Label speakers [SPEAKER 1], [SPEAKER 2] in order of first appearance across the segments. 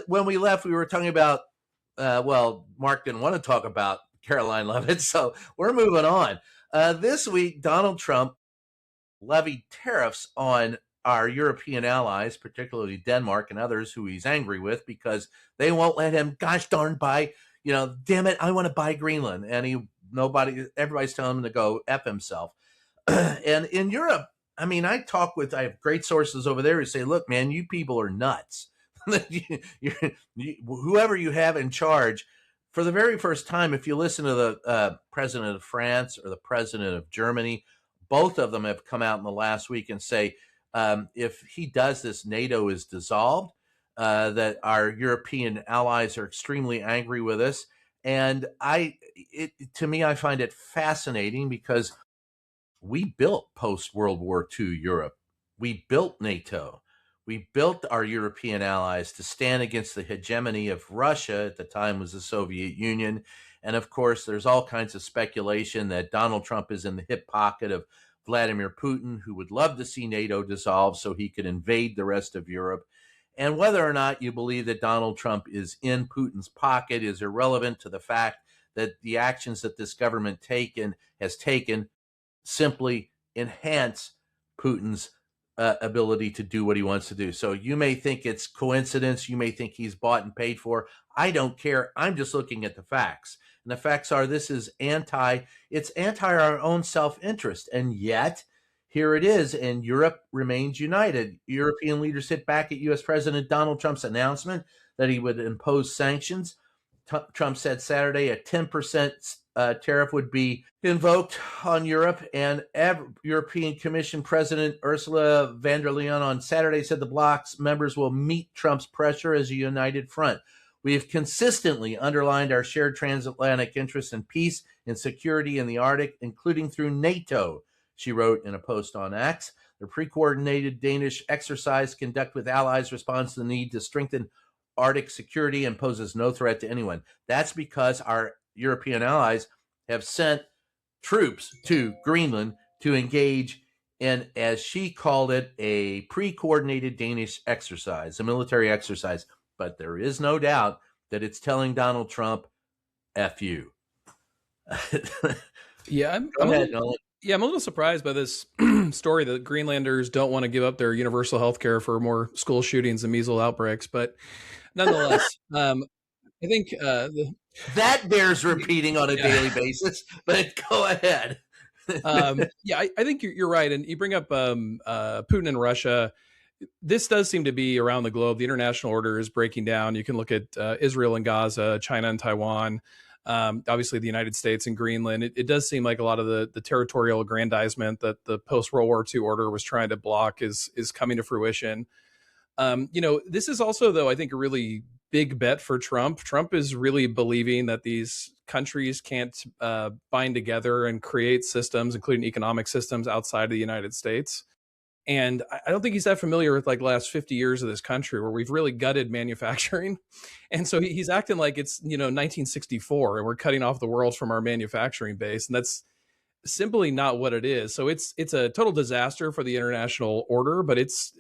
[SPEAKER 1] When we left, we were talking about, well, Mark didn't want to talk about Caroline Levitt, so we're moving on. This week, Donald Trump levied tariffs on our European allies, particularly Denmark and others who he's angry with because they won't let him, gosh darn, buy, damn it, I want to buy Greenland. And everybody's telling him to go F himself. And in Europe, I mean, I have great sources over there who say, look, man, you people are nuts. Whoever you have in charge, for the very first time, if you listen to the president of France or the president of Germany, both of them have come out in the last week and say, if he does this, NATO is dissolved, that our European allies are extremely angry with us. And to me, I find it fascinating because we built post World War II Europe. We built NATO. We built our European allies to stand against the hegemony of Russia, at the time was the Soviet Union. And of course, there's all kinds of speculation that Donald Trump is in the hip pocket of Vladimir Putin, who would love to see NATO dissolve so he could invade the rest of Europe. And whether or not you believe that Donald Trump is in Putin's pocket is irrelevant to the fact that the actions that this government has taken simply enhance Putin's ability to do what he wants to do. So you may think it's coincidence. You may think he's bought and paid for. I don't care. I'm just looking at the facts. And the facts are this is it's anti our own self-interest. And yet, here it is, and Europe remains united. European leaders hit back at U.S. President Donald Trump's announcement that he would impose sanctions. Trump said Saturday a 10% tariff would be invoked on Europe, and European Commission President Ursula von der Leyen on Saturday said the bloc's members will meet Trump's pressure as a united front. We have consistently underlined our shared transatlantic interest in peace and security in the Arctic, including through NATO, she wrote in a post on X. The pre-coordinated Danish exercise conducted with allies responds to the need to strengthen Arctic security and poses no threat to anyone. That's because our European allies have sent troops to Greenland to engage in, as she called it, a pre-coordinated Danish exercise, a military exercise. But there is no doubt that it's telling Donald Trump, F you.
[SPEAKER 2] Yeah, I'm a little surprised by this story that Greenlanders don't want to give up their universal health care for more school shootings and measles outbreaks. But nonetheless, I think
[SPEAKER 1] that bears repeating on a daily basis, but go ahead.
[SPEAKER 2] I think you're right. And you bring up Putin and Russia. This does seem to be around the globe. The international order is breaking down. You can look at Israel and Gaza, China and Taiwan, obviously the United States and Greenland. It does seem like a lot of the territorial aggrandizement that the post-World War II order was trying to block is coming to fruition. This is also, though, I think a really big bet for Trump. Trump is really believing that these countries can't bind together and create systems, including economic systems outside of the United States. And I don't think he's that familiar with like the last 50 years of this country where we've really gutted manufacturing. And so he's acting like it's, 1964 and we're cutting off the world from our manufacturing base. And that's simply not what it is. So it's a total disaster for the international order, but it's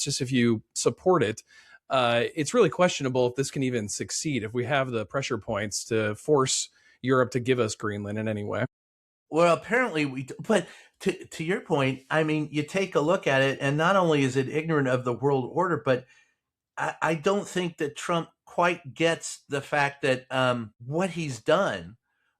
[SPEAKER 2] just if you support it, it's really questionable if this can even succeed, if we have the pressure points to force Europe to give us Greenland in any way.
[SPEAKER 1] Well, apparently we do, but to your point, I mean, you take a look at it, and not only is it ignorant of the world order, but I don't think that Trump quite gets the fact that what he's done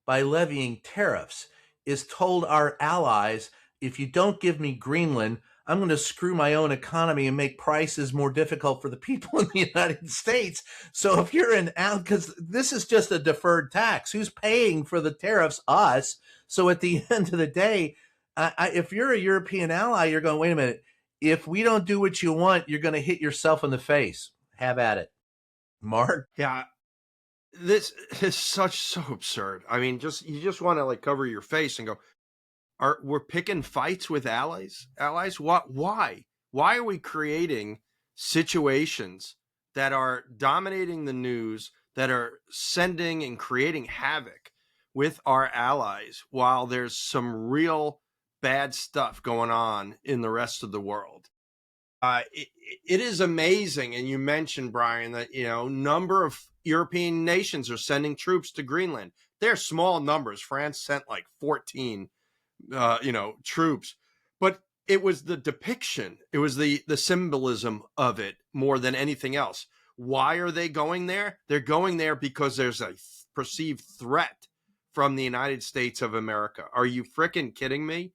[SPEAKER 1] by levying tariffs is told our allies, if you don't give me Greenland, I'm going to screw my own economy and make prices more difficult for the people in the United States. So if you're because this is just a deferred tax, who's paying for the tariffs? Us. So at the end of the day, if you're a European ally, you're going, wait a minute, if we don't do what you want, you're going to hit yourself in the face. Have at it. Mark?
[SPEAKER 3] Yeah. This is so absurd. I mean, you just want to like cover your face and go, we're picking fights with allies? Why? Why are we creating situations that are dominating the news, that are sending and creating havoc with our allies while there's some real bad stuff going on in the rest of the world? It is amazing. And you mentioned, Brian, that, number of European nations are sending troops to Greenland. They're small numbers. France sent like 14, troops, but it was the depiction. It was the symbolism of it more than anything else. Why are they going there? They're going there because there's a perceived threat from the United States of America. Are you freaking kidding me?